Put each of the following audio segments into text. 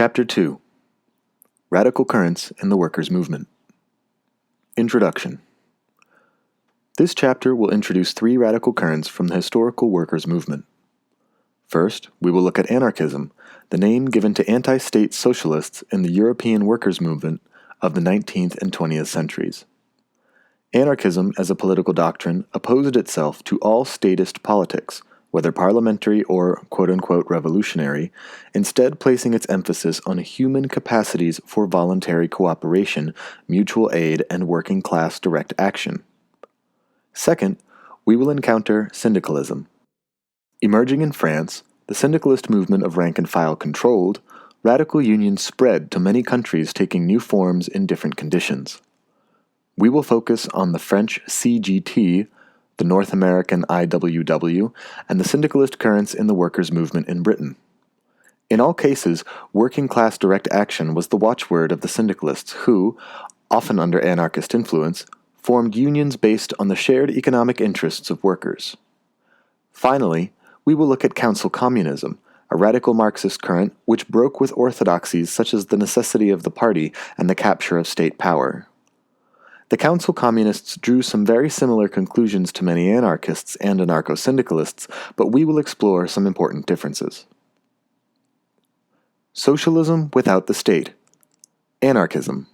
Chapter 2: Radical Currents in the Workers' Movement. Introduction. This chapter will introduce three radical currents from the historical workers' movement. First, we will look at anarchism, the name given to anti-state socialists in the European workers' movement of the 19th and 20th centuries. Anarchism, as a political doctrine, opposed itself to all statist politics, whether parliamentary or quote-unquote revolutionary, instead placing its emphasis on human capacities for voluntary cooperation, mutual aid, and working-class direct action. Second, we will encounter syndicalism. Emerging in France, the syndicalist movement of rank-and-file controlled, radical unions spread to many countries taking new forms in different conditions. We will focus on the French CGT, the North American IWW, and the syndicalist currents in the workers' movement in Britain. In all cases, working-class direct action was the watchword of the syndicalists who, often under anarchist influence, formed unions based on the shared economic interests of workers. Finally, we will look at council communism, a radical Marxist current which broke with orthodoxies such as the necessity of the party and the capture of state power. The council communists drew some very similar conclusions to many anarchists and anarcho-syndicalists, but we will explore some important differences. Socialism without the state. Anarchism.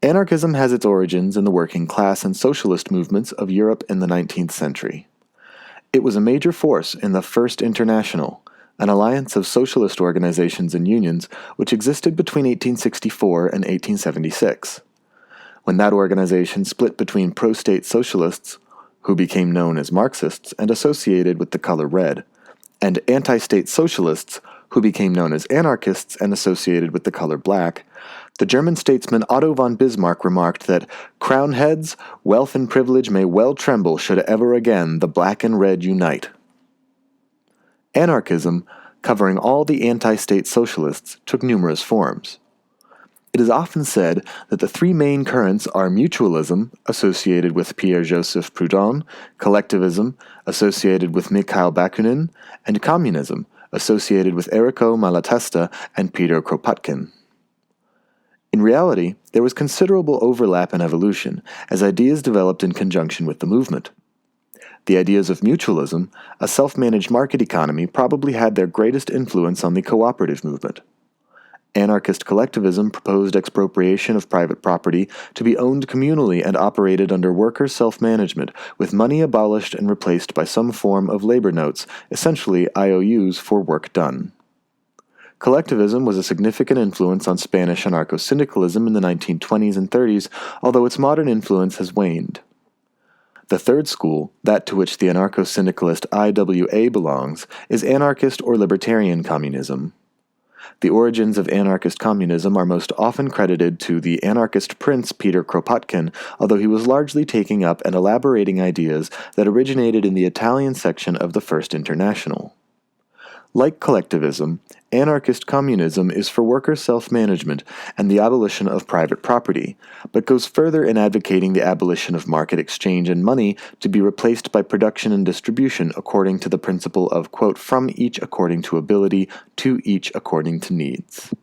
Anarchism has its origins in the working class and socialist movements of Europe in the 19th century. It was a major force in the First International, an alliance of socialist organizations and unions which existed between 1864 and 1876. When that organization split between pro-state socialists, who became known as Marxists and associated with the color red, and anti-state socialists, who became known as anarchists and associated with the color black, the German statesman Otto von Bismarck remarked that "crown heads, wealth and privilege may well tremble should ever again the black and red unite." Anarchism, covering all the anti-state socialists, took numerous forms. It is often said that the three main currents are mutualism, associated with Pierre-Joseph Proudhon, collectivism, associated with Mikhail Bakunin, and communism, associated with Errico Malatesta and Peter Kropotkin. In reality, there was considerable overlap and evolution, as ideas developed in conjunction with the movement. The ideas of mutualism, a self-managed market economy, probably had their greatest influence on the cooperative movement. Anarchist collectivism proposed expropriation of private property to be owned communally and operated under worker self-management, with money abolished and replaced by some form of labor notes, essentially IOUs for work done. Collectivism was a significant influence on Spanish anarcho-syndicalism in the 1920s and 30s, although its modern influence has waned. The third school, that to which the anarcho-syndicalist IWA belongs, is anarchist or libertarian communism. The origins of anarchist communism are most often credited to the anarchist prince Peter Kropotkin, although he was largely taking up and elaborating ideas that originated in the Italian section of the First International. Like collectivism, anarchist communism is for worker self-management and the abolition of private property, but goes further in advocating the abolition of market exchange and money to be replaced by production and distribution according to the principle of, quote, from each according to ability, to each according to needs.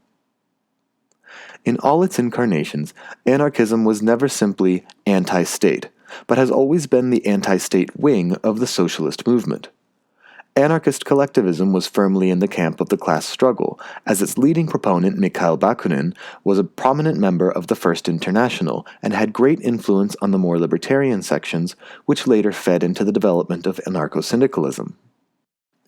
In all its incarnations, anarchism was never simply anti-state, but has always been the anti-state wing of the socialist movement. Anarchist collectivism was firmly in the camp of the class struggle, as its leading proponent Mikhail Bakunin was a prominent member of the First International and had great influence on the more libertarian sections, which later fed into the development of anarcho-syndicalism.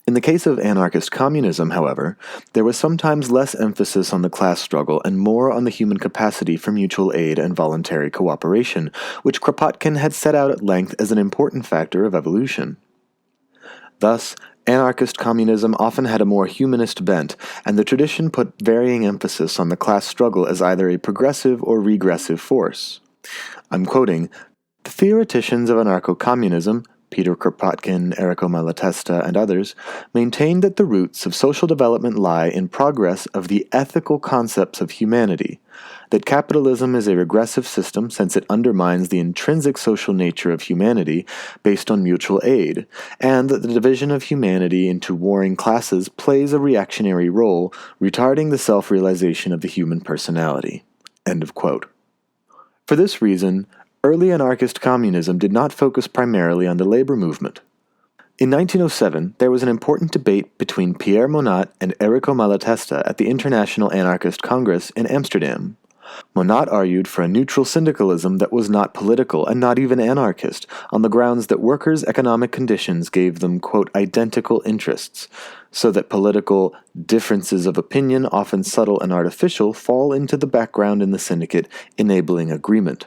In the case of anarchist communism, however, there was sometimes less emphasis on the class struggle and more on the human capacity for mutual aid and voluntary cooperation, which Kropotkin had set out at length as an important factor of evolution. Thus, anarchist communism often had a more humanist bent, and the tradition put varying emphasis on the class struggle as either a progressive or regressive force. I'm quoting, "The theoreticians of anarcho-communism, Peter Kropotkin, Errico Malatesta, and others, maintained that the roots of social development lie in progress of the ethical concepts of humanity, that capitalism is a regressive system since it undermines the intrinsic social nature of humanity based on mutual aid, and that the division of humanity into warring classes plays a reactionary role, retarding the self-realization of the human personality. End of quote. For this reason, early anarchist communism did not focus primarily on the labor movement. In 1907, there was an important debate between Pierre Monod and Errico Malatesta at the International Anarchist Congress in Amsterdam. Monod argued for a neutral syndicalism that was not political and not even anarchist, on the grounds that workers' economic conditions gave them, quote, identical interests, so that political differences of opinion, often subtle and artificial, fall into the background in the syndicate, enabling agreement.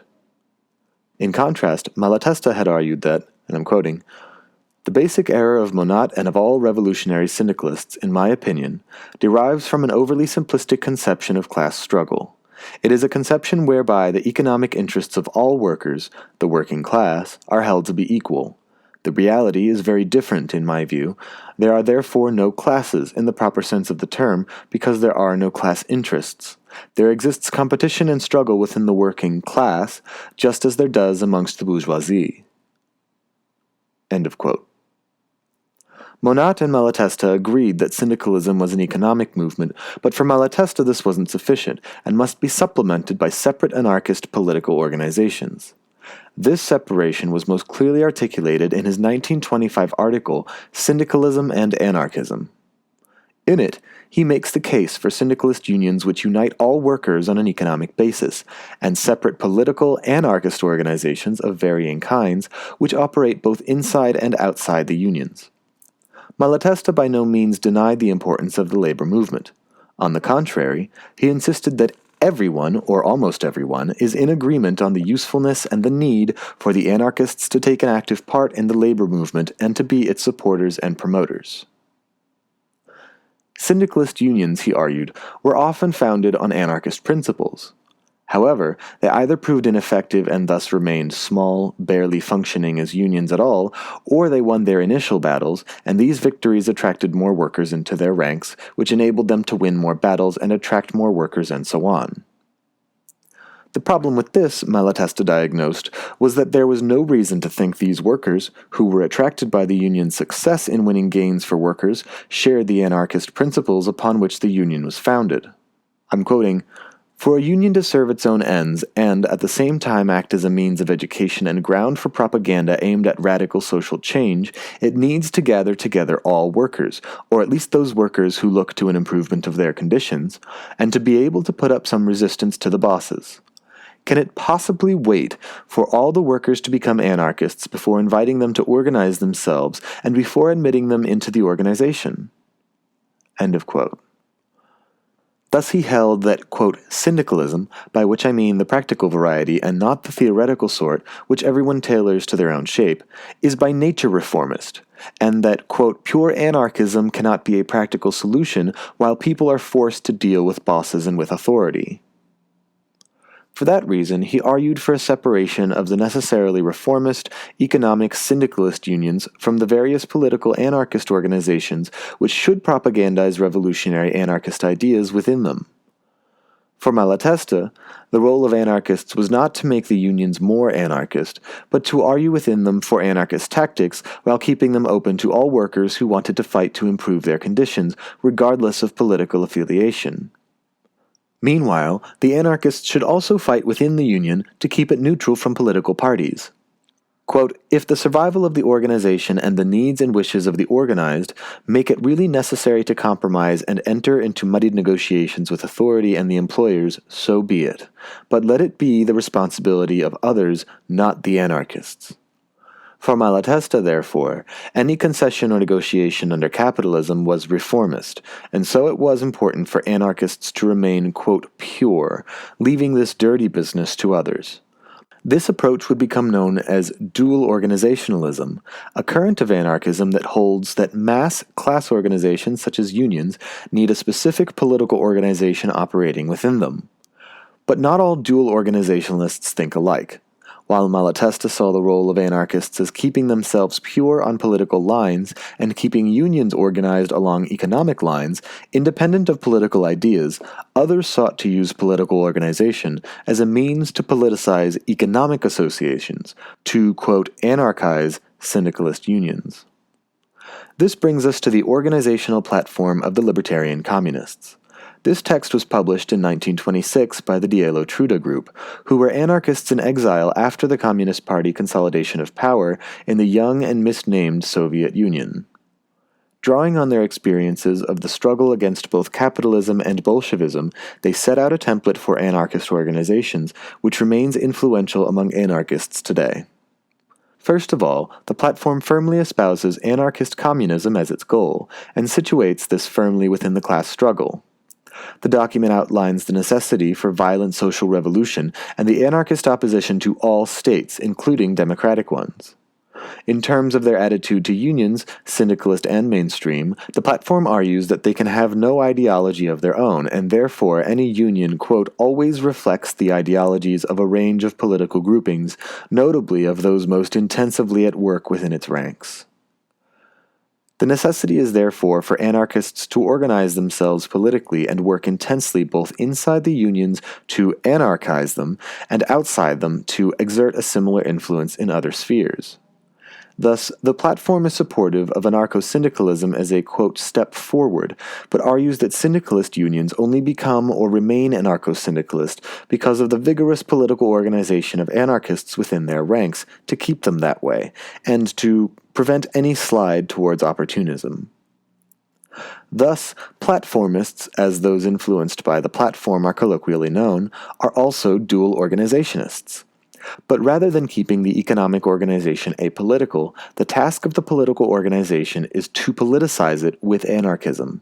In contrast, Malatesta had argued that, and I'm quoting, "The basic error of Monod and of all revolutionary syndicalists, in my opinion, derives from an overly simplistic conception of class struggle. It is a conception whereby the economic interests of all workers, the working class, are held to be equal. The reality is very different, in my view. There are therefore no classes, in the proper sense of the term, because there are no class interests. There exists competition and struggle within the working class, just as there does amongst the bourgeoisie." End of quote. Monod and Malatesta agreed that syndicalism was an economic movement, but for Malatesta this wasn't sufficient, and must be supplemented by separate anarchist political organizations. This separation was most clearly articulated in his 1925 article, Syndicalism and Anarchism. In it, he makes the case for syndicalist unions which unite all workers on an economic basis, and separate political anarchist organizations of varying kinds which operate both inside and outside the unions. Malatesta by no means denied the importance of the labor movement. On the contrary, he insisted that everyone, or almost everyone, is in agreement on the usefulness and the need for the anarchists to take an active part in the labor movement and to be its supporters and promoters. Syndicalist unions, he argued, were often founded on anarchist principles. However, they either proved ineffective and thus remained small, barely functioning as unions at all, or they won their initial battles, and these victories attracted more workers into their ranks, which enabled them to win more battles and attract more workers and so on. The problem with this, Malatesta diagnosed, was that there was no reason to think these workers, who were attracted by the union's success in winning gains for workers, shared the anarchist principles upon which the union was founded. I'm quoting, "For a union to serve its own ends, and at the same time act as a means of education and ground for propaganda aimed at radical social change, it needs to gather together all workers, or at least those workers who look to an improvement of their conditions, and to be able to put up some resistance to the bosses. Can it possibly wait for all the workers to become anarchists before inviting them to organize themselves and before admitting them into the organization?" End of quote. Thus he held that, quote, "syndicalism, by which I mean the practical variety and not the theoretical sort, which everyone tailors to their own shape, is by nature reformist, and that, quote, pure anarchism cannot be a practical solution while people are forced to deal with bosses and with authority." For that reason, he argued for a separation of the necessarily reformist, economic syndicalist unions from the various political anarchist organizations which should propagandize revolutionary anarchist ideas within them. For Malatesta, the role of anarchists was not to make the unions more anarchist, but to argue within them for anarchist tactics while keeping them open to all workers who wanted to fight to improve their conditions, regardless of political affiliation. Meanwhile, the anarchists should also fight within the union to keep it neutral from political parties. Quote, "If the survival of the organization and the needs and wishes of the organized make it really necessary to compromise and enter into muddied negotiations with authority and the employers, so be it. But let it be the responsibility of others, not the anarchists." For Malatesta, therefore, any concession or negotiation under capitalism was reformist, and so it was important for anarchists to remain, quote, "pure," leaving this dirty business to others. This approach would become known as dual organizationalism, a current of anarchism that holds that mass class organizations such as unions need a specific political organization operating within them. But not all dual organizationalists think alike. While Malatesta saw the role of anarchists as keeping themselves pure on political lines and keeping unions organized along economic lines, independent of political ideas, others sought to use political organization as a means to politicize economic associations, to, quote, anarchize syndicalist unions. This brings us to the organizational platform of the Libertarian Communists. This text was published in 1926 by the Dielo Truda Group, who were anarchists in exile after the Communist Party consolidation of power in the young and misnamed Soviet Union. Drawing on their experiences of the struggle against both capitalism and Bolshevism, they set out a template for anarchist organizations, which remains influential among anarchists today. First of all, the platform firmly espouses anarchist communism as its goal, and situates this firmly within the class struggle. The document outlines the necessity for violent social revolution and the anarchist opposition to all states, including democratic ones. In terms of their attitude to unions, syndicalist and mainstream, the platform argues that they can have no ideology of their own, and therefore any union, quote, always reflects the ideologies of a range of political groupings, notably of those most intensively at work within its ranks. The necessity is therefore for anarchists to organize themselves politically and work intensely both inside the unions to anarchize them and outside them to exert a similar influence in other spheres. Thus, the platform is supportive of anarcho-syndicalism as a, quote, step forward, but argues that syndicalist unions only become or remain anarcho-syndicalist because of the vigorous political organization of anarchists within their ranks to keep them that way, and to prevent any slide towards opportunism. Thus, platformists, as those influenced by the platform are colloquially known, are also dual organizationists. But rather than keeping the economic organization apolitical, the task of the political organization is to politicize it with anarchism.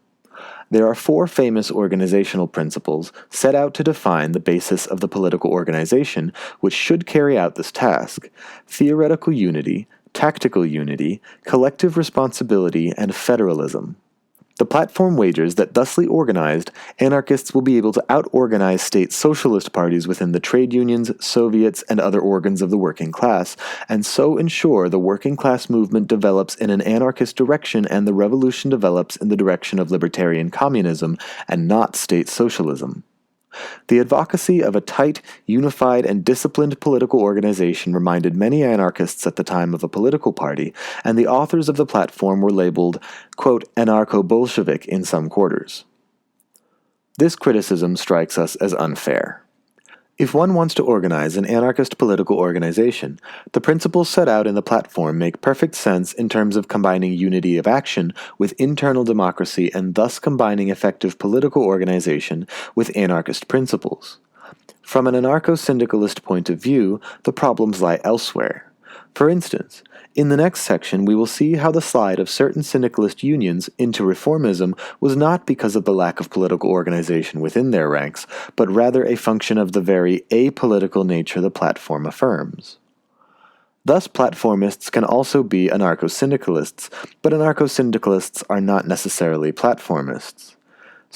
There are 4 famous organizational principles set out to define the basis of the political organization which should carry out this task: theoretical unity, tactical unity, collective responsibility, and federalism. The platform wagers that thusly organized, anarchists will be able to out-organize state socialist parties within the trade unions, Soviets, and other organs of the working class, and so ensure the working class movement develops in an anarchist direction and the revolution develops in the direction of libertarian communism and not state socialism. The advocacy of a tight, unified, and disciplined political organization reminded many anarchists at the time of a political party, and the authors of the platform were labeled, quote, anarcho-Bolshevik in some quarters. This criticism strikes us as unfair. If one wants to organize an anarchist political organization, the principles set out in the platform make perfect sense in terms of combining unity of action with internal democracy and thus combining effective political organization with anarchist principles. From an anarcho-syndicalist point of view, the problems lie elsewhere. For instance, in the next section we will see how the slide of certain syndicalist unions into reformism was not because of the lack of political organization within their ranks, but rather a function of the very apolitical nature the platform affirms. Thus, platformists can also be anarcho-syndicalists, but anarcho-syndicalists are not necessarily platformists.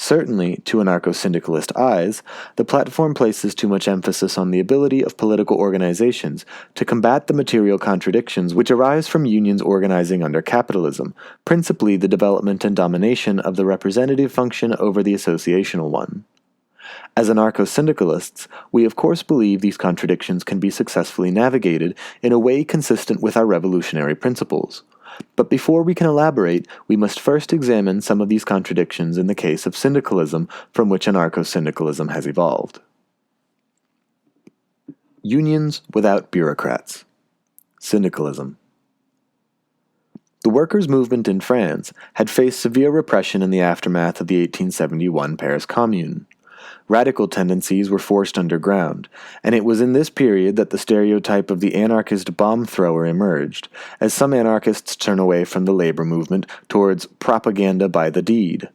Certainly, to anarcho-syndicalist eyes, the platform places too much emphasis on the ability of political organizations to combat the material contradictions which arise from unions organizing under capitalism, principally the development and domination of the representative function over the associational one. As anarcho-syndicalists, we of course believe these contradictions can be successfully navigated in a way consistent with our revolutionary principles. But before we can elaborate, we must first examine some of these contradictions in the case of syndicalism from which anarcho-syndicalism has evolved. Unions without bureaucrats. Syndicalism. The workers' movement in France had faced severe repression in the aftermath of the 1871 Paris Commune. Radical tendencies were forced underground, and it was in this period that the stereotype of the anarchist bomb thrower emerged, as some anarchists turn away from the labor movement towards propaganda by the deed,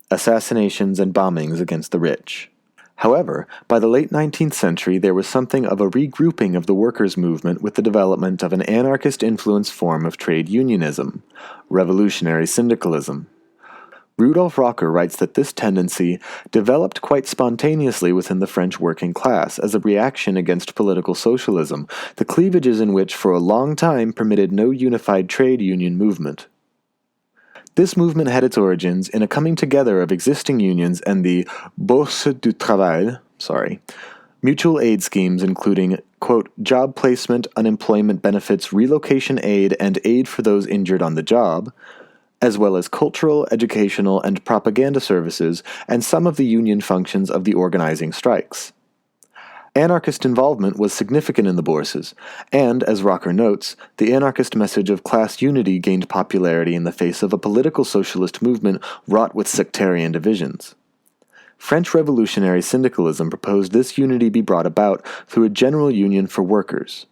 assassinations and bombings against the rich. However, by the late 19th century there was something of a regrouping of the workers' movement with the development of an anarchist-influenced form of trade unionism, revolutionary syndicalism. Rudolf Rocker writes that this tendency developed quite spontaneously within the French working class as a reaction against political socialism, the cleavages in which for a long time permitted no unified trade union movement. This movement had its origins in a coming together of existing unions and the Bourse du Travail, mutual aid schemes including, quote, job placement, unemployment benefits, relocation aid, and aid for those injured on the job, as well as cultural, educational, and propaganda services, and some of the union functions of the organizing strikes. Anarchist involvement was significant in the bourses, and, as Rocker notes, the anarchist message of class unity gained popularity in the face of a political socialist movement wrought with sectarian divisions. French revolutionary syndicalism proposed this unity be brought about through a general union for workers.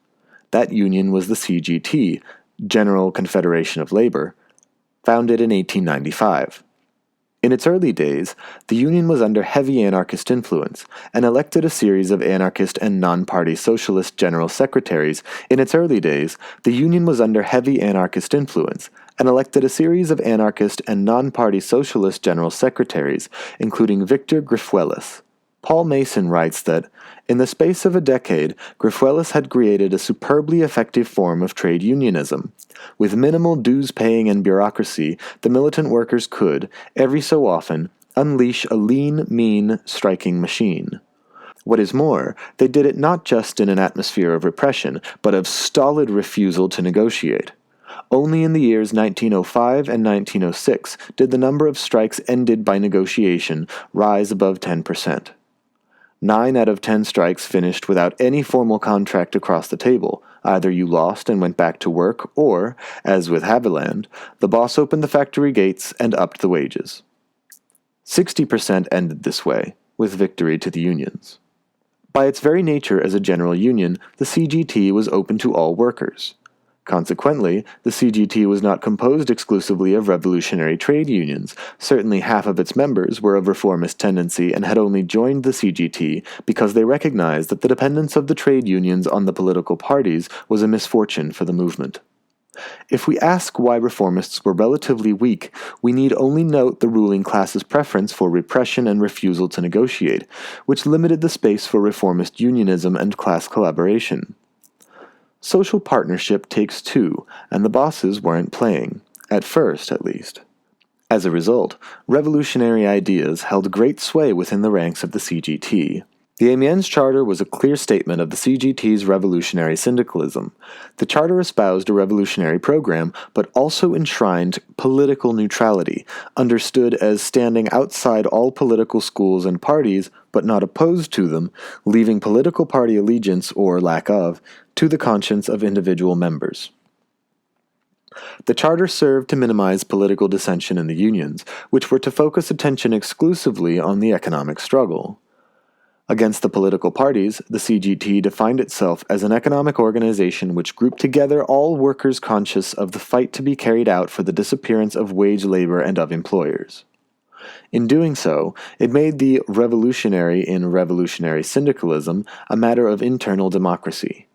That union was the CGT, General Confederation of Labor, founded in 1895. In its early days, the Union was under heavy anarchist influence, and elected a series of anarchist and non-party socialist general secretaries. In its early days, the Union was under heavy anarchist influence, and elected a series of anarchist and non-party socialist general secretaries, including Victor Griffuelis. Paul Mason writes that, in the space of a decade, Griffuelis had created a superbly effective form of trade unionism. With minimal dues-paying and bureaucracy, the militant workers could, every so often, unleash a lean, mean, striking machine. What is more, they did it not just in an atmosphere of repression, but of stolid refusal to negotiate. Only in the years 1905 and 1906 did the number of strikes ended by negotiation rise above 10%. 9 out of 10 strikes finished without any formal contract across the table. Either you lost and went back to work, or, as with Haviland, the boss opened the factory gates and upped the wages. 60% ended this way, with victory to the unions. By its very nature as a general union, the CGT was open to all workers. Consequently, the CGT was not composed exclusively of revolutionary trade unions. Certainly half of its members were of reformist tendency and had only joined the CGT because they recognized that the dependence of the trade unions on the political parties was a misfortune for the movement. If we ask why reformists were relatively weak, we need only note the ruling class's preference for repression and refusal to negotiate, which limited the space for reformist unionism and class collaboration. Social partnership takes two, and the bosses weren't playing, at first at least. As a result, revolutionary ideas held great sway within the ranks of the CGT. The Amiens Charter was a clear statement of the CGT's revolutionary syndicalism. The Charter espoused a revolutionary program, but also enshrined political neutrality, understood as standing outside all political schools and parties, but not opposed to them, leaving political party allegiance, or lack of, to the conscience of individual members. The Charter served to minimize political dissension in the unions, which were to focus attention exclusively on the economic struggle. Against the political parties, the CGT defined itself as an economic organization which grouped together all workers conscious of the fight to be carried out for the disappearance of wage labor and of employers. In doing so, it made the revolutionary in revolutionary syndicalism a matter of internal democracy.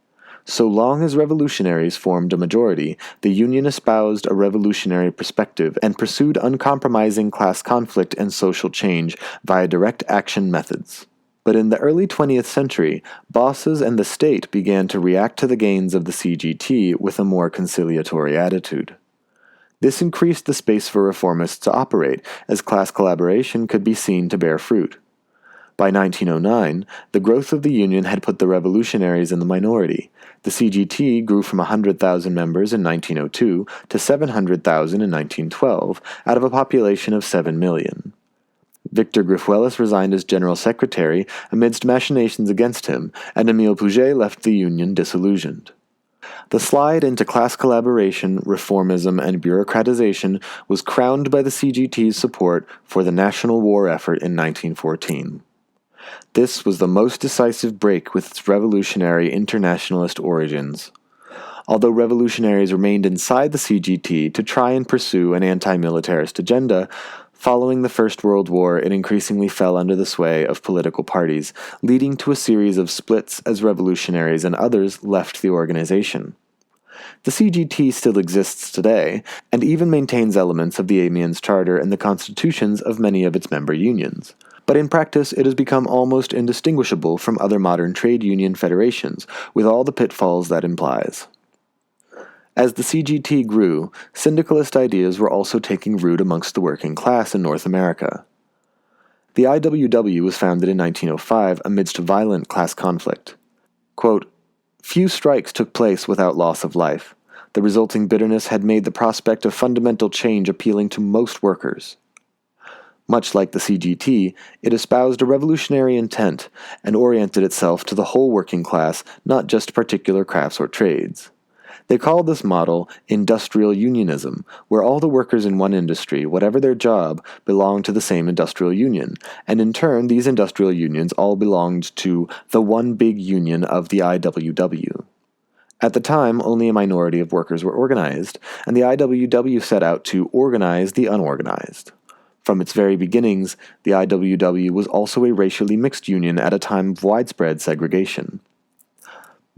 So long as revolutionaries formed a majority, the Union espoused a revolutionary perspective and pursued uncompromising class conflict and social change via direct action methods. But in the early 20th century, bosses and the state began to react to the gains of the CGT with a more conciliatory attitude. This increased the space for reformists to operate, as class collaboration could be seen to bear fruit. By 1909, the growth of the Union had put the revolutionaries in the minority. The CGT grew from 100,000 members in 1902 to 700,000 in 1912, out of a population of 7 million. Victor Griffuelis resigned as general secretary amidst machinations against him, and Émile Pouget left the Union disillusioned. The slide into class collaboration, reformism, and bureaucratization was crowned by the CGT's support for the national war effort in 1914. This was the most decisive break with its revolutionary internationalist origins. Although revolutionaries remained inside the CGT to try and pursue an anti-militarist agenda, following the First World War it increasingly fell under the sway of political parties, leading to a series of splits as revolutionaries and others left the organization. The CGT still exists today, and even maintains elements of the Amiens Charter and the constitutions of many of its member unions. But in practice, it has become almost indistinguishable from other modern trade union federations, with all the pitfalls that implies. As the CGT grew, syndicalist ideas were also taking root amongst the working class in North America. The IWW was founded in 1905 amidst violent class conflict. Quote, "Few strikes took place without loss of life. The resulting bitterness had made the prospect of fundamental change appealing to most workers." Much like the CGT, it espoused a revolutionary intent and oriented itself to the whole working class, not just particular crafts or trades. They called this model industrial unionism, where all the workers in one industry, whatever their job, belonged to the same industrial union, and in turn these industrial unions all belonged to the one big union of the IWW. At the time, only a minority of workers were organized, and the IWW set out to organize the unorganized. From its very beginnings, the IWW was also a racially mixed union at a time of widespread segregation.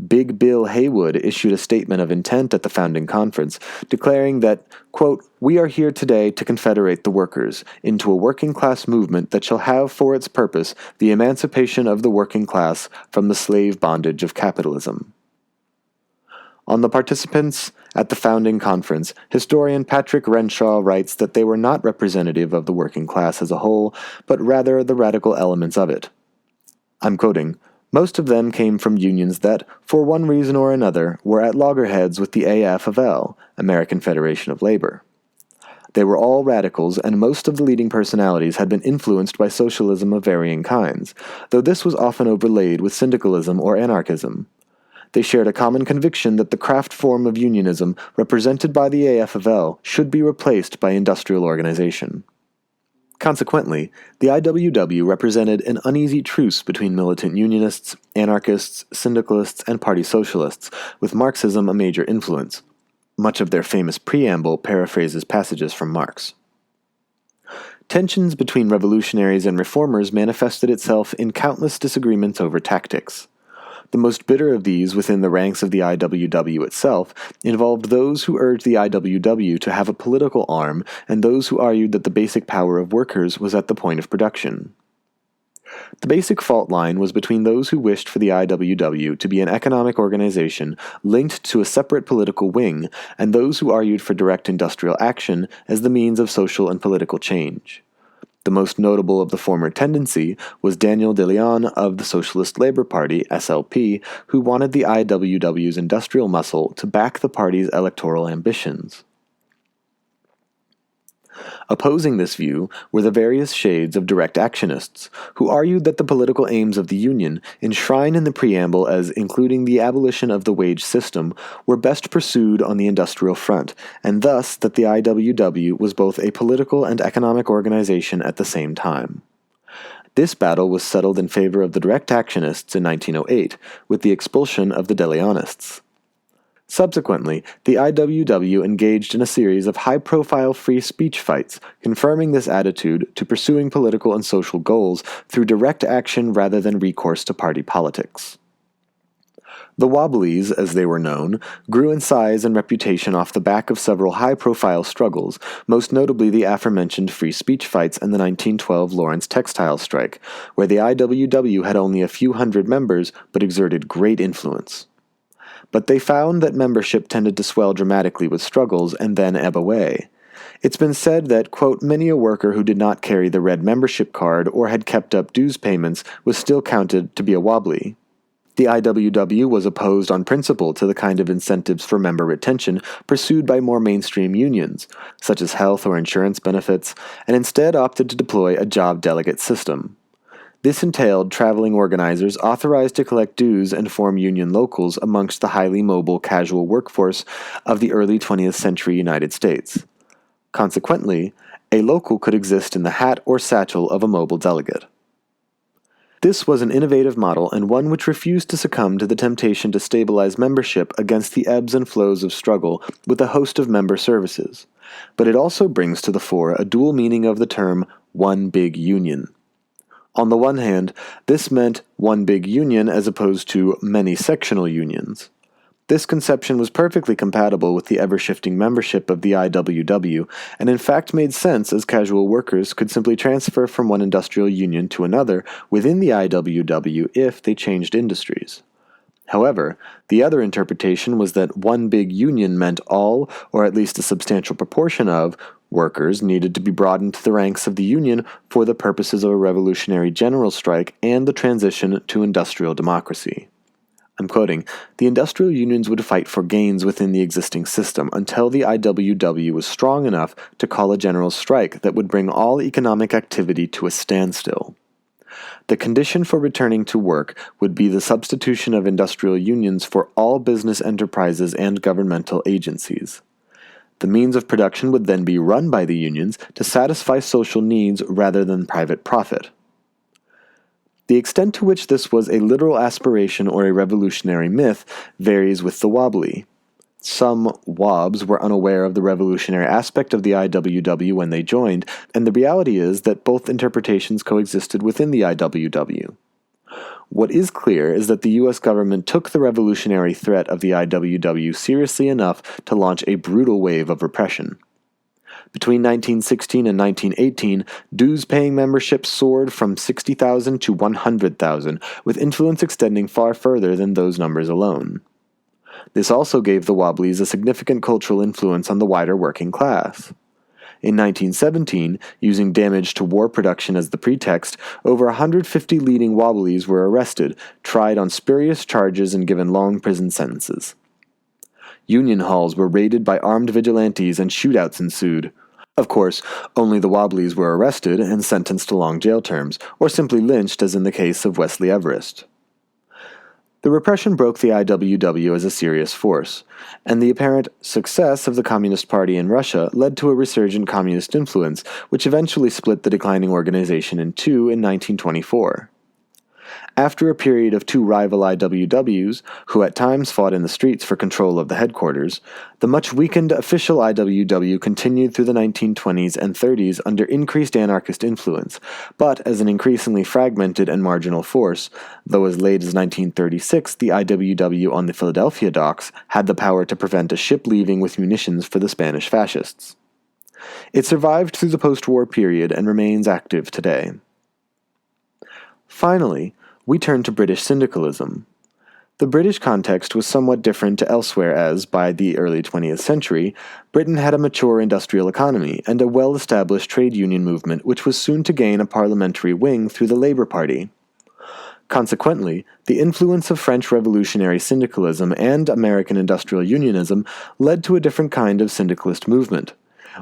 Big Bill Haywood issued a statement of intent at the founding conference, declaring that, quote, "We are here today to confederate the workers into a working-class movement that shall have for its purpose the emancipation of the working class from the slave bondage of capitalism." On the participants at the founding conference, historian Patrick Renshaw writes that they were not representative of the working class as a whole, but rather the radical elements of it. I'm quoting, "Most of them came from unions that, for one reason or another, were at loggerheads with the AFL, American Federation of Labor. They were all radicals, and most of the leading personalities had been influenced by socialism of varying kinds, though this was often overlaid with syndicalism or anarchism. They shared a common conviction that the craft form of unionism represented by the AFL should be replaced by industrial organization." Consequently, the IWW represented an uneasy truce between militant unionists, anarchists, syndicalists, and party socialists, with Marxism a major influence. Much of their famous preamble paraphrases passages from Marx. Tensions between revolutionaries and reformers manifested itself in countless disagreements over tactics. The most bitter of these within the ranks of the IWW itself involved those who urged the IWW to have a political arm and those who argued that the basic power of workers was at the point of production. The basic fault line was between those who wished for the IWW to be an economic organization linked to a separate political wing and those who argued for direct industrial action as the means of social and political change. The most notable of the former tendency was Daniel De Leon of the Socialist Labor Party, SLP, who wanted the IWW's industrial muscle to back the party's electoral ambitions. Opposing this view were the various shades of direct actionists, who argued that the political aims of the Union, enshrined in the preamble as including the abolition of the wage system, were best pursued on the industrial front, and thus that the IWW was both a political and economic organization at the same time. This battle was settled in favor of the direct actionists in 1908, with the expulsion of the De Leonists. Subsequently, the IWW engaged in a series of high-profile free speech fights, confirming this attitude to pursuing political and social goals through direct action rather than recourse to party politics. The Wobblies, as they were known, grew in size and reputation off the back of several high-profile struggles, most notably the aforementioned free speech fights and the 1912 Lawrence textile strike, where the IWW had only a few hundred members but exerted great influence. But they found that membership tended to swell dramatically with struggles and then ebb away. It's been said that, quote, "many a worker who did not carry the red membership card or had kept up dues payments was still counted to be a wobbly." The IWW was opposed on principle to the kind of incentives for member retention pursued by more mainstream unions, such as health or insurance benefits, and instead opted to deploy a job delegate system. This entailed traveling organizers authorized to collect dues and form union locals amongst the highly mobile casual workforce of the early 20th century United States. Consequently, a local could exist in the hat or satchel of a mobile delegate. This was an innovative model and one which refused to succumb to the temptation to stabilize membership against the ebbs and flows of struggle with a host of member services. But it also brings to the fore a dual meaning of the term one big union. On the one hand, this meant one big union as opposed to many sectional unions. This conception was perfectly compatible with the ever-shifting membership of the IWW, and in fact made sense as casual workers could simply transfer from one industrial union to another within the IWW if they changed industries. However, the other interpretation was that one big union meant all, or at least a substantial proportion of, workers needed to be brought into the ranks of the union for the purposes of a revolutionary general strike and the transition to industrial democracy. I'm quoting, "The industrial unions would fight for gains within the existing system until the IWW was strong enough to call a general strike that would bring all economic activity to a standstill. The condition for returning to work would be the substitution of industrial unions for all business enterprises and governmental agencies. The means of production would then be run by the unions to satisfy social needs rather than private profit." The extent to which this was a literal aspiration or a revolutionary myth varies with the Wobbly. Some WOBs were unaware of the revolutionary aspect of the IWW when they joined, and the reality is that both interpretations coexisted within the IWW. What is clear is that the US government took the revolutionary threat of the IWW seriously enough to launch a brutal wave of repression. Between 1916 and 1918, dues-paying membership soared from 60,000 to 100,000, with influence extending far further than those numbers alone. This also gave the Wobblies a significant cultural influence on the wider working class. In 1917, using damage to war production as the pretext, over 150 leading Wobblies were arrested, tried on spurious charges, and given long prison sentences. Union halls were raided by armed vigilantes and shootouts ensued. Of course, only the Wobblies were arrested and sentenced to long jail terms, or simply lynched as in the case of Wesley Everest. The repression broke the IWW as a serious force, and the apparent success of the Communist Party in Russia led to a resurgent communist influence, which eventually split the declining organization in two in 1924. After a period of two rival IWWs, who at times fought in the streets for control of the headquarters, the much weakened official IWW continued through the 1920s and 30s under increased anarchist influence, but as an increasingly fragmented and marginal force, though as late as 1936 the IWW on the Philadelphia docks had the power to prevent a ship leaving with munitions for the Spanish fascists. It survived through the post-war period and remains active today. Finally, we turn to British syndicalism. The British context was somewhat different to elsewhere as, by the early 20th century, Britain had a mature industrial economy and a well-established trade union movement which was soon to gain a parliamentary wing through the Labour Party. Consequently, the influence of French revolutionary syndicalism and American industrial unionism led to a different kind of syndicalist movement.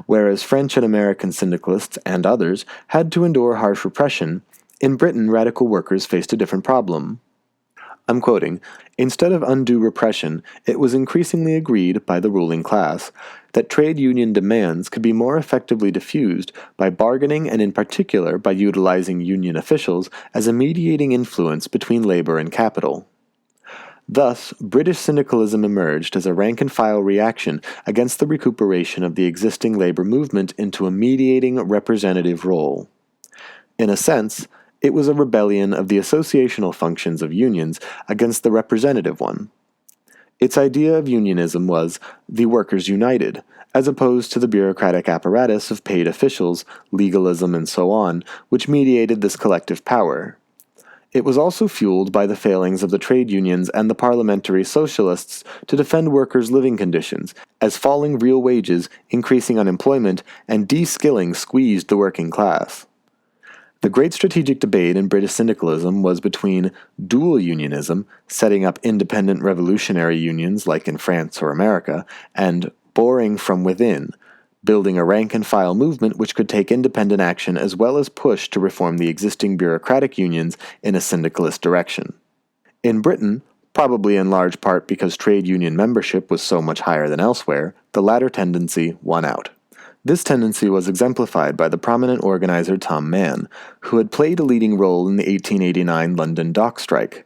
Whereas French and American syndicalists and others had to endure harsh repression, in Britain, radical workers faced a different problem. I'm quoting, "Instead of undue repression, it was increasingly agreed by the ruling class that trade union demands could be more effectively diffused by bargaining and in particular by utilizing union officials as a mediating influence between labor and capital." Thus, British syndicalism emerged as a rank-and-file reaction against the recuperation of the existing labor movement into a mediating representative role. In a sense, it was a rebellion of the associational functions of unions against the representative one. Its idea of unionism was the workers united, as opposed to the bureaucratic apparatus of paid officials, legalism, and so on, which mediated this collective power. It was also fueled by the failings of the trade unions and the parliamentary socialists to defend workers' living conditions, as falling real wages, increasing unemployment, and de-skilling squeezed the working class. The great strategic debate in British syndicalism was between dual unionism, setting up independent revolutionary unions like in France or America, and boring from within, building a rank-and-file movement which could take independent action as well as push to reform the existing bureaucratic unions in a syndicalist direction. In Britain, probably in large part because trade union membership was so much higher than elsewhere, the latter tendency won out. This tendency was exemplified by the prominent organizer Tom Mann, who had played a leading role in the 1889 London dock strike.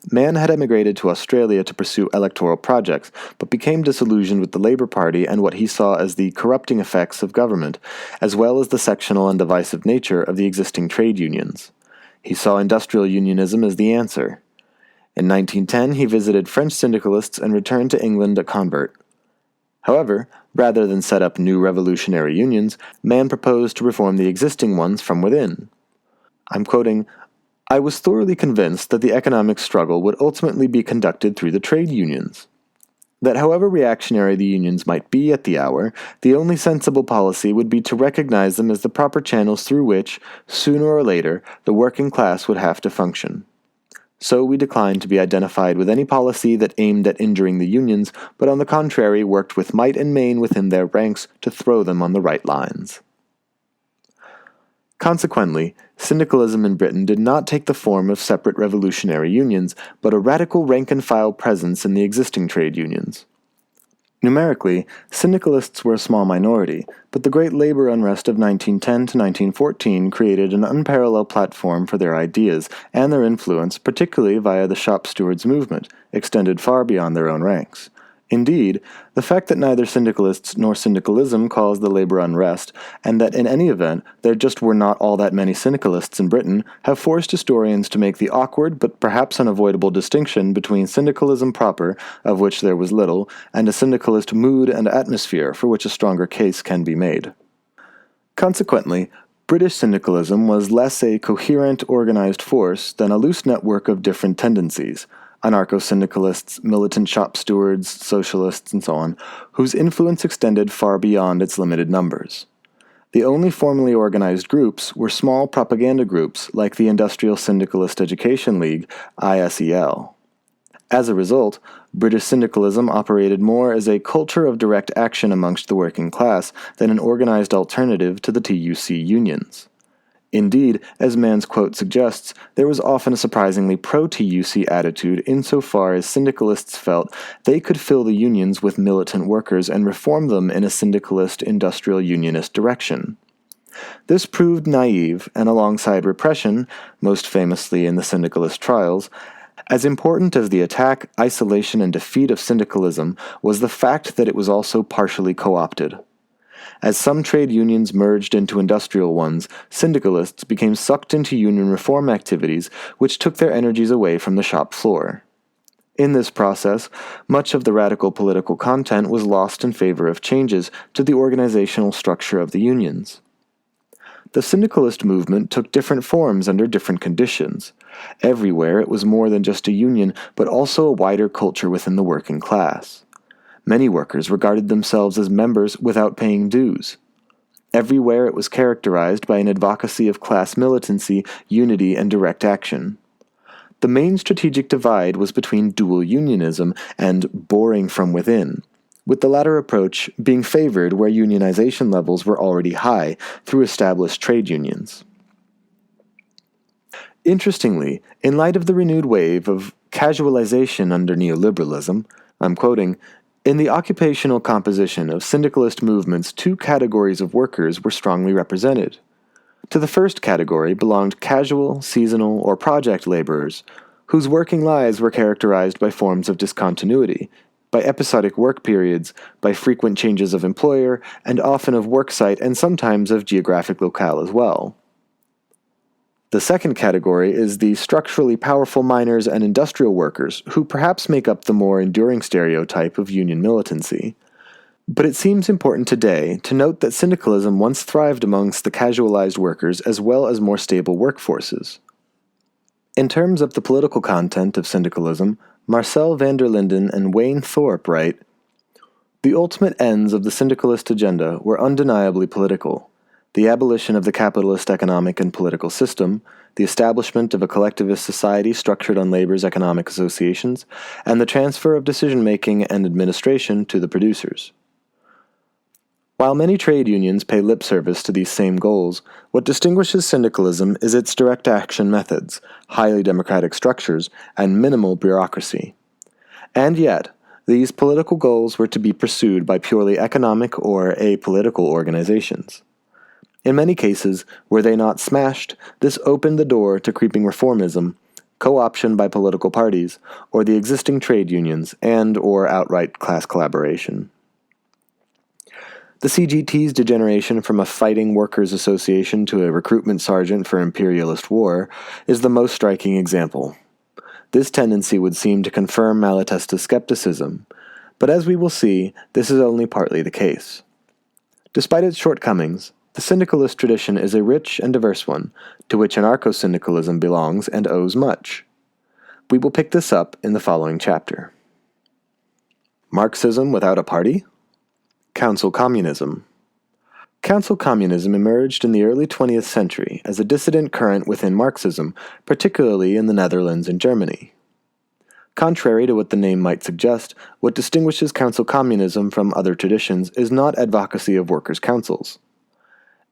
Mann had emigrated to Australia to pursue electoral projects, but became disillusioned with the Labour Party and what he saw as the corrupting effects of government, as well as the sectional and divisive nature of the existing trade unions. He saw industrial unionism as the answer. In 1910, he visited French syndicalists and returned to England a convert. However, rather than set up new revolutionary unions, Mann proposed to reform the existing ones from within. I'm quoting, "I was thoroughly convinced that the economic struggle would ultimately be conducted through the trade unions. That however reactionary the unions might be at the hour, the only sensible policy would be to recognize them as the proper channels through which, sooner or later, the working class would have to function. So we declined to be identified with any policy that aimed at injuring the unions, but on the contrary worked with might and main within their ranks to throw them on the right lines." Consequently, syndicalism in Britain did not take the form of separate revolutionary unions, but a radical rank-and-file presence in the existing trade unions. Numerically, syndicalists were a small minority, but the great labor unrest of 1910 to 1914 created an unparalleled platform for their ideas and their influence, particularly via the shop stewards movement, extended far beyond their own ranks. Indeed, the fact that neither syndicalists nor syndicalism caused the labor unrest, and that in any event there just were not all that many syndicalists in Britain, have forced historians to make the awkward but perhaps unavoidable distinction between syndicalism proper, of which there was little, and a syndicalist mood and atmosphere for which a stronger case can be made. Consequently, British syndicalism was less a coherent, organized force than a loose network of different tendencies, anarcho-syndicalists, militant shop stewards, socialists, and so on, whose influence extended far beyond its limited numbers. The only formally organized groups were small propaganda groups like the Industrial Syndicalist Education League, ISEL. As a result, British syndicalism operated more as a culture of direct action amongst the working class than an organized alternative to the TUC unions. Indeed, as Mann's quote suggests, there was often a surprisingly pro-TUC attitude insofar as syndicalists felt they could fill the unions with militant workers and reform them in a syndicalist industrial unionist direction. This proved naive, and alongside repression, most famously in the syndicalist trials, as important as the attack, isolation, and defeat of syndicalism was the fact that it was also partially co-opted. As some trade unions merged into industrial ones, syndicalists became sucked into union reform activities which took their energies away from the shop floor. In this process, much of the radical political content was lost in favor of changes to the organizational structure of the unions. The syndicalist movement took different forms under different conditions. Everywhere it was more than just a union, but also a wider culture within the working class. Many workers regarded themselves as members without paying dues. Everywhere it was characterized by an advocacy of class militancy, unity, and direct action. The main strategic divide was between dual unionism and boring from within, with the latter approach being favored where unionization levels were already high through established trade unions. Interestingly, in light of the renewed wave of casualization under neoliberalism, I'm quoting, "In the occupational composition of syndicalist movements, two categories of workers were strongly represented. To the first category belonged casual, seasonal, or project laborers, whose working lives were characterized by forms of discontinuity, by episodic work periods, by frequent changes of employer, and often of work site and sometimes of geographic locale as well. The second category is the structurally powerful miners and industrial workers, who perhaps make up the more enduring stereotype of union militancy. But it seems important today to note that syndicalism once thrived amongst the casualized workers as well as more stable workforces. In terms of the political content of syndicalism, Marcel van der Linden and Wayne Thorpe write, "The ultimate ends of the syndicalist agenda were undeniably political. The abolition of the capitalist economic and political system, the establishment of a collectivist society structured on labor's economic associations, and the transfer of decision-making and administration to the producers. While many trade unions pay lip service to these same goals, what distinguishes syndicalism is its direct action methods, highly democratic structures, and minimal bureaucracy. And yet, these political goals were to be pursued by purely economic or apolitical organizations. In many cases, were they not smashed, this opened the door to creeping reformism, co-option by political parties, or the existing trade unions, and or outright class collaboration. The CGT's degeneration from a fighting workers' association to a recruitment sergeant for imperialist war is the most striking example. This tendency would seem to confirm Malatesta's skepticism, but as we will see, this is only partly the case. Despite its shortcomings, the syndicalist tradition is a rich and diverse one, to which anarcho-syndicalism belongs and owes much. We will pick this up in the following chapter. Marxism without a party? Council communism. Council communism emerged in the early 20th century as a dissident current within Marxism, particularly in the Netherlands and Germany. Contrary to what the name might suggest, what distinguishes council communism from other traditions is not advocacy of workers' councils.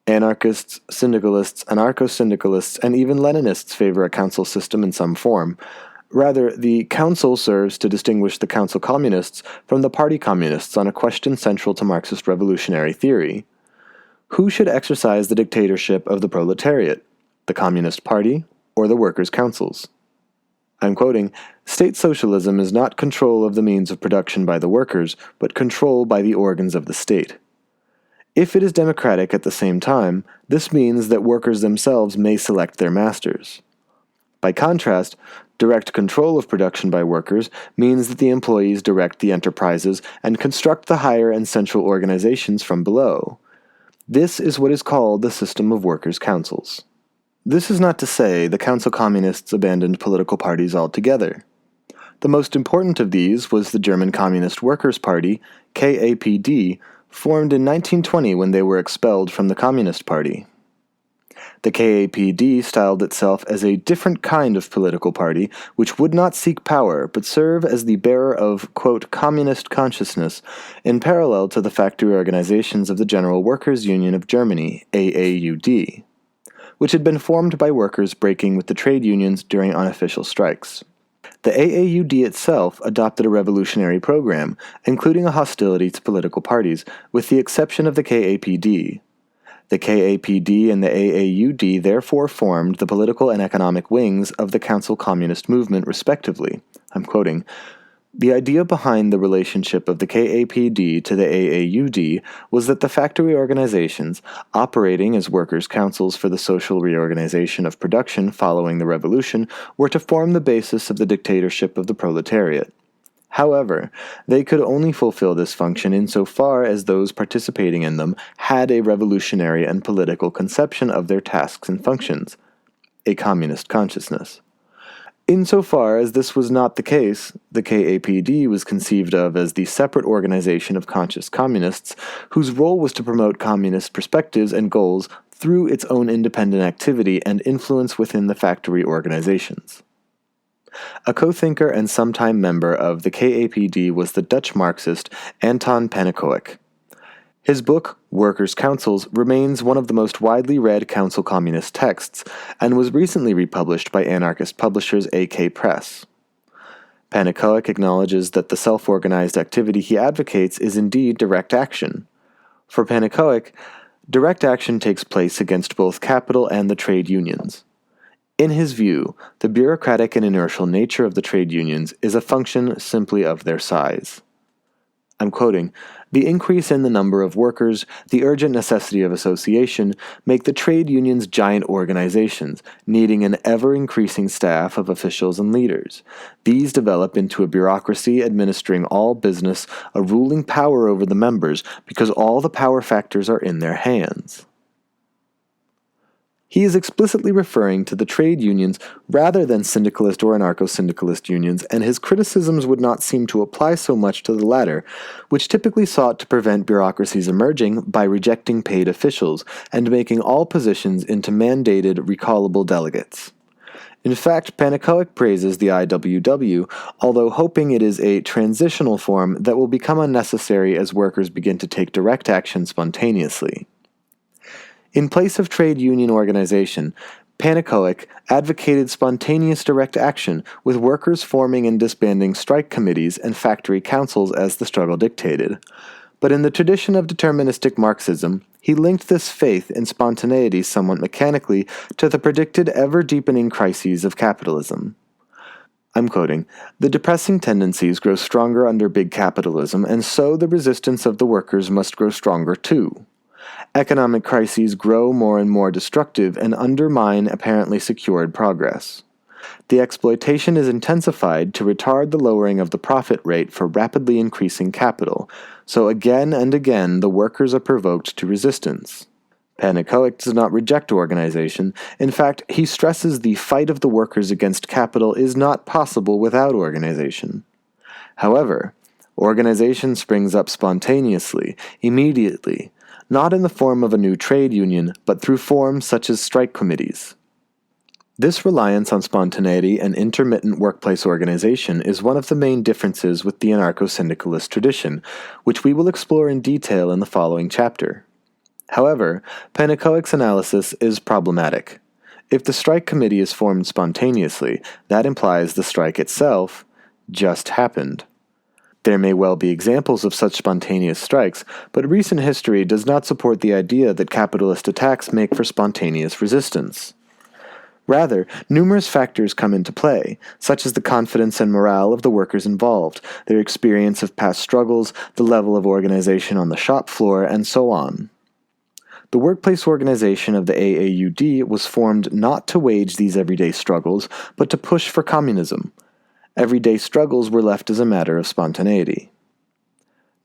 Anarchists, syndicalists, anarcho-syndicalists, and even Leninists favor a council system in some form. Rather, the council serves to distinguish the council communists from the party communists on a question central to Marxist revolutionary theory. Who should exercise the dictatorship of the proletariat, the Communist Party, or the workers' councils? I'm quoting, "State socialism is not control of the means of production by the workers, but control by the organs of the state. If it is democratic at the same time, this means that workers themselves may select their masters. By contrast, direct control of production by workers means that the employees direct the enterprises and construct the higher and central organizations from below. This is what is called the system of workers' councils." This is not to say the council communists abandoned political parties altogether. The most important of these was the German Communist Workers' Party, KAPD, formed in 1920 when they were expelled from the Communist Party. The KAPD styled itself as a different kind of political party which would not seek power but serve as the bearer of, quote, communist consciousness in parallel to the factory organizations of the General Workers' Union of Germany, AAUD, which had been formed by workers breaking with the trade unions during unofficial strikes. The AAUD itself adopted a revolutionary program, including a hostility to political parties, with the exception of the KAPD. The KAPD and the AAUD therefore formed the political and economic wings of the Council Communist movement, respectively. I'm quoting, "The idea behind the relationship of the KAPD to the AAUD was that the factory organizations, operating as workers' councils for the social reorganization of production following the revolution, were to form the basis of the dictatorship of the proletariat. However, they could only fulfill this function insofar as those participating in them had a revolutionary and political conception of their tasks and functions, a communist consciousness. Insofar as this was not the case, the KAPD was conceived of as the separate organization of conscious communists whose role was to promote communist perspectives and goals through its own independent activity and influence within the factory organizations." A co-thinker and sometime member of the KAPD was the Dutch Marxist Anton Pannekoek. His book, Workers' Councils, remains one of the most widely read council communist texts, and was recently republished by anarchist publishers AK Press. Pannekoek acknowledges that the self-organized activity he advocates is indeed direct action. For Pannekoek, direct action takes place against both capital and the trade unions. In his view, the bureaucratic and inertial nature of the trade unions is a function simply of their size. I'm quoting, "The increase in the number of workers, the urgent necessity of association, make the trade unions giant organizations, needing an ever-increasing staff of officials and leaders. These develop into a bureaucracy administering all business, a ruling power over the members, because all the power factors are in their hands." He is explicitly referring to the trade unions rather than syndicalist or anarcho-syndicalist unions, and his criticisms would not seem to apply so much to the latter, which typically sought to prevent bureaucracies emerging by rejecting paid officials and making all positions into mandated, recallable delegates. In fact, Pannekoek praises the IWW, although hoping it is a transitional form that will become unnecessary as workers begin to take direct action spontaneously. In place of trade union organization, Pannekoek advocated spontaneous direct action, with workers forming and disbanding strike committees and factory councils as the struggle dictated. But in the tradition of deterministic Marxism, he linked this faith in spontaneity somewhat mechanically to the predicted ever-deepening crises of capitalism. I'm quoting, "The depressing tendencies grow stronger under big capitalism, and so the resistance of the workers must grow stronger too. Economic crises grow more and more destructive and undermine apparently secured progress. The exploitation is intensified to retard the lowering of the profit rate for rapidly increasing capital, so again and again the workers are provoked to resistance. Pan-Echoic does not reject organization. In fact, he stresses the fight of the workers against capital is not possible without organization. However, organization springs up spontaneously, immediately, not in the form of a new trade union, but through forms such as strike committees. This reliance on spontaneity and intermittent workplace organization is one of the main differences with the anarcho-syndicalist tradition, which we will explore in detail in the following chapter. However, Pan-Echoic's analysis is problematic. If the strike committee is formed spontaneously, that implies the strike itself just happened. There may well be examples of such spontaneous strikes, but recent history does not support the idea that capitalist attacks make for spontaneous resistance. Rather, numerous factors come into play, such as the confidence and morale of the workers involved, their experience of past struggles, the level of organization on the shop floor, and so on. The workplace organization of the AAUD was formed not to wage these everyday struggles, but to push for communism. Everyday struggles were left as a matter of spontaneity.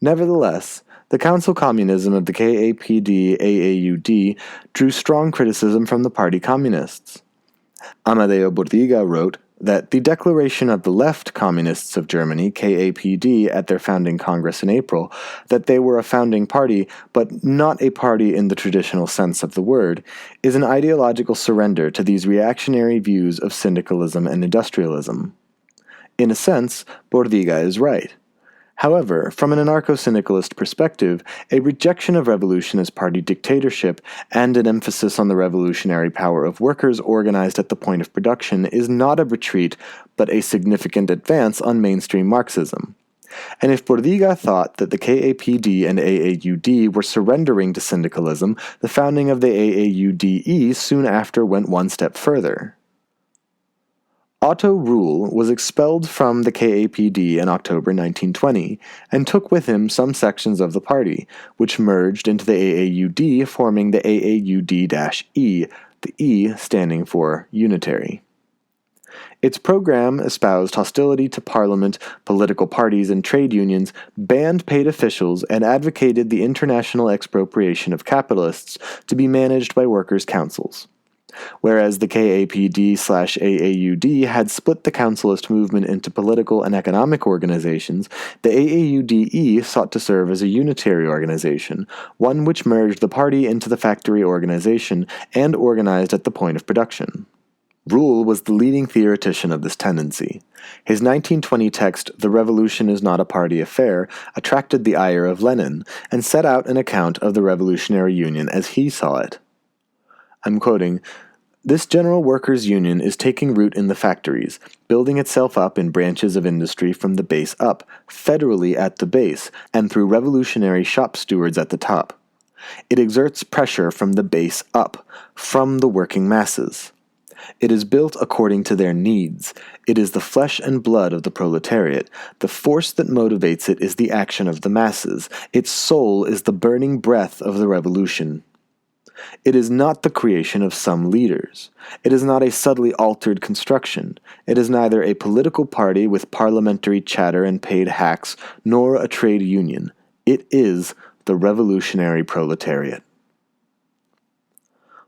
Nevertheless, the council communism of the KAPD-AAUD drew strong criticism from the party communists. Amadeo Bordiga wrote that the declaration of the Left Communists of Germany, KAPD, at their founding Congress in April, that they were a founding party, but not a party in the traditional sense of the word, is an ideological surrender to these reactionary views of syndicalism and industrialism. In a sense, Bordiga is right. However, from an anarcho-syndicalist perspective, a rejection of revolution as party dictatorship and an emphasis on the revolutionary power of workers organized at the point of production is not a retreat, but a significant advance on mainstream Marxism. And if Bordiga thought that the KAPD and AAUD were surrendering to syndicalism, the founding of the AAUDE soon after went one step further. Otto Ruhl was expelled from the KAPD in October 1920, and took with him some sections of the party, which merged into the AAUD, forming the AAUD-E, the E standing for unitary. Its program espoused hostility to parliament, political parties, and trade unions, banned paid officials, and advocated the international expropriation of capitalists to be managed by workers' councils. Whereas the KAPD/AAUD had split the councilist movement into political and economic organizations, the AAUDE sought to serve as a unitary organization, one which merged the party into the factory organization and organized at the point of production. Ruhl was the leading theoretician of this tendency. His 1920 text, The Revolution is Not a Party Affair, attracted the ire of Lenin, and set out an account of the Revolutionary Union as he saw it. I'm quoting, "This general workers' union is taking root in the factories, building itself up in branches of industry from the base up, federally at the base, and through revolutionary shop stewards at the top. It exerts pressure from the base up, from the working masses. It is built according to their needs. It is the flesh and blood of the proletariat. The force that motivates it is the action of the masses. Its soul is the burning breath of the revolution. It is not the creation of some leaders. It is not a subtly altered construction. It is neither a political party with parliamentary chatter and paid hacks, nor a trade union. It is the revolutionary proletariat."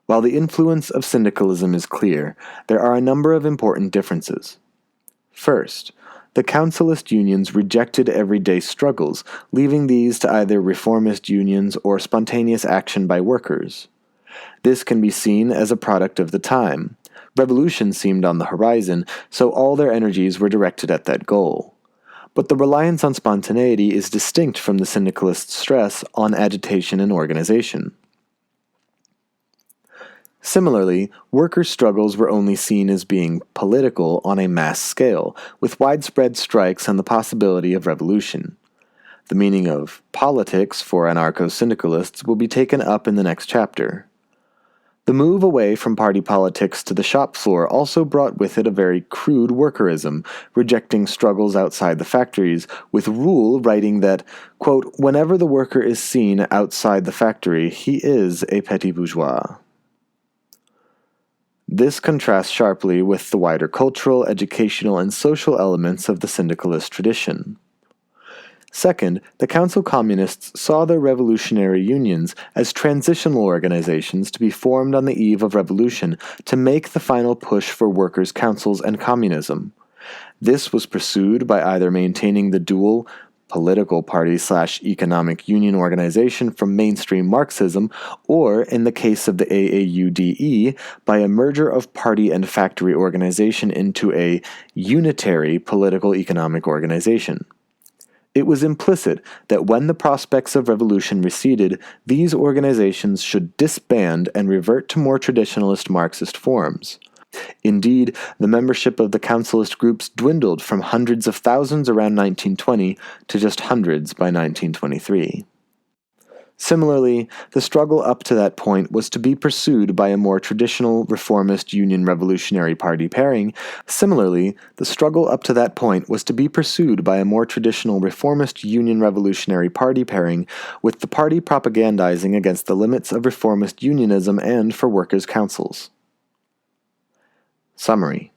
While the influence of syndicalism is clear, there are a number of important differences. First, the councilist unions rejected everyday struggles, leaving these to either reformist unions or spontaneous action by workers. This can be seen as a product of the time. Revolution seemed on the horizon, so all their energies were directed at that goal. But the reliance on spontaneity is distinct from the syndicalist stress on agitation and organization. Similarly, worker struggles were only seen as being political on a mass scale, with widespread strikes and the possibility of revolution. The meaning of politics for anarcho-syndicalists will be taken up in the next chapter. The move away from party politics to the shop floor also brought with it a very crude workerism, rejecting struggles outside the factories, with Ruhl writing that, quote, "Whenever the worker is seen outside the factory, he is a petit bourgeois." This contrasts sharply with the wider cultural, educational, and social elements of the syndicalist tradition. Second, the Council Communists saw their revolutionary unions as transitional organizations to be formed on the eve of revolution to make the final push for workers' councils and communism. This was pursued by either maintaining the dual political party/economic union organization from mainstream Marxism, or, in the case of the AAUDE, by a merger of party and factory organization into a unitary political economic organization. It was implicit that when the prospects of revolution receded, these organizations should disband and revert to more traditionalist Marxist forms. Indeed, the membership of the councilist groups dwindled from hundreds of thousands around 1920 to just hundreds by 1923. Similarly, the struggle up to that point was to be pursued by a more traditional reformist Union Revolutionary Party pairing. With the party propagandizing against the limits of reformist unionism and for workers' councils. Summary.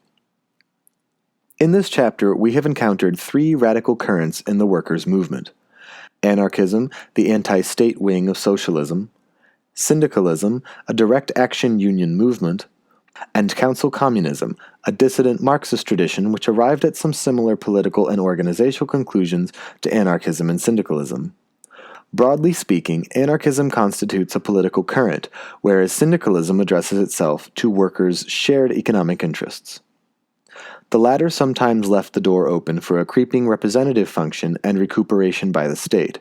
In this chapter, we have encountered three radical currents in the workers' movement: anarchism, the anti-state wing of socialism; syndicalism, a direct action union movement; and council communism, a dissident Marxist tradition which arrived at some similar political and organizational conclusions to anarchism and syndicalism. Broadly speaking, anarchism constitutes a political current, whereas syndicalism addresses itself to workers' shared economic interests. The latter sometimes left the door open for a creeping representative function and recuperation by the state.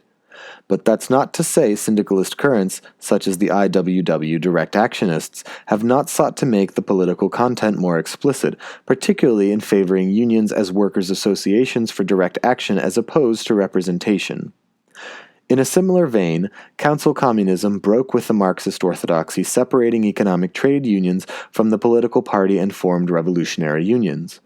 But that's not to say syndicalist currents, such as the IWW direct actionists, have not sought to make the political content more explicit, particularly in favoring unions as workers' associations for direct action as opposed to representation. In a similar vein, council communism broke with the Marxist orthodoxy separating economic trade unions from the political party and formed revolutionary unions.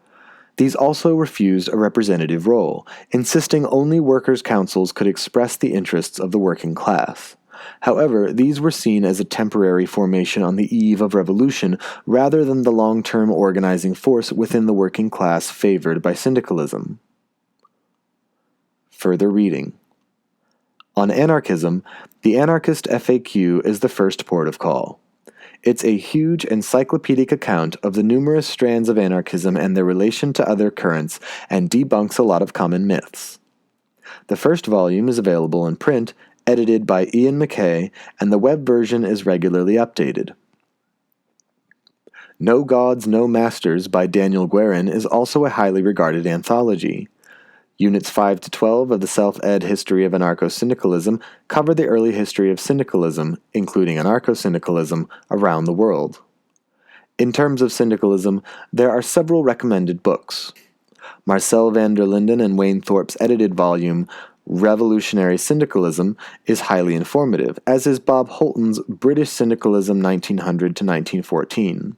These also refused a representative role, insisting only workers' councils could express the interests of the working class. However, these were seen as a temporary formation on the eve of revolution rather than the long-term organizing force within the working class favored by syndicalism. Further reading. On anarchism, the anarchist FAQ is the first port of call. It's a huge encyclopedic account of the numerous strands of anarchism and their relation to other currents, and debunks a lot of common myths. The first volume is available in print, edited by Ian McKay, and the web version is regularly updated. No Gods, No Masters by Daniel Guerin is also a highly regarded anthology. Units 5 to 12 of the Self-Ed History of Anarcho-Syndicalism cover the early history of syndicalism, including anarcho-syndicalism, around the world. In terms of syndicalism, there are several recommended books. Marcel van der Linden and Wayne Thorpe's edited volume, Revolutionary Syndicalism, is highly informative, as is Bob Holton's British Syndicalism 1900 to 1914.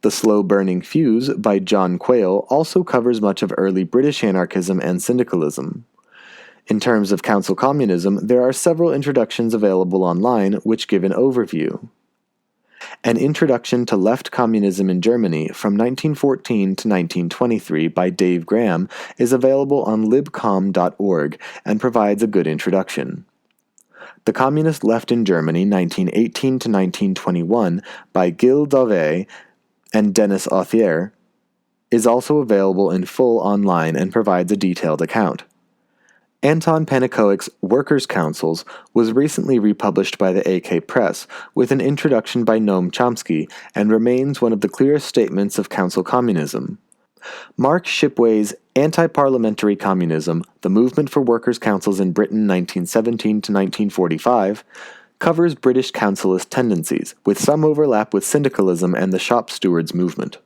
The Slow Burning Fuse by John Quayle also covers much of early British anarchism and syndicalism. In terms of council communism, there are several introductions available online which give an overview. An Introduction to Left Communism in Germany from 1914 to 1923 by Dave Graham is available on libcom.org and provides a good introduction. The Communist Left in Germany 1918 to 1921 by Gilles Dauvé and Dennis Authier is also available in full online and provides a detailed account. Anton Pannekoek's Workers' Councils was recently republished by the AK Press with an introduction by Noam Chomsky and remains one of the clearest statements of council communism. Mark Shipway's Anti-Parliamentary Communism, The Movement for Workers' Councils in Britain 1917 to 1945, covers British councilist tendencies, with some overlap with syndicalism and the shop stewards movement.